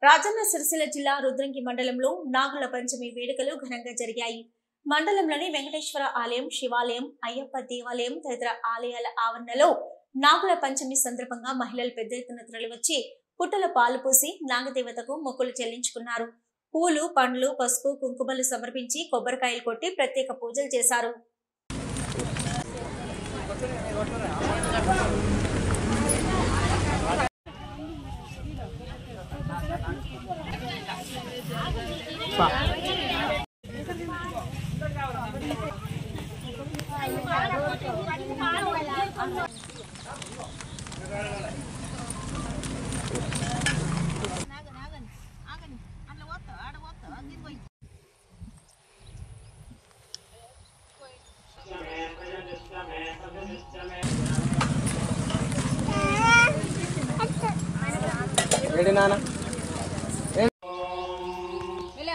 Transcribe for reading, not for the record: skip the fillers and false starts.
రాజన్న సిరిసిల్ల జిల్లా రుద్రంగి మండలంలో నాగుల పంచమి వేడుకలు ఘనంగా జరిగాయి. మండలంలోని వెంకటేశ్వర ఆలయం, శివాలయం, అయ్యప్ప దేవాలయం తదితర ఆలయాల ఆవరణలో నాగుల పంచమి సందర్భంగా మహిళలు పెద్ద ఎత్తున తరలివచ్చి పుట్టల పాలు పోసి నాగదేవతకు మొక్కులు చెల్లించుకున్నారు. పూలు, పండ్లు, పసుపు, కుంకుమలు సమర్పించి కొబ్బరికాయలు కొట్టి ప్రత్యేక పూజలు చేశారు. Ready, Nana? Mila,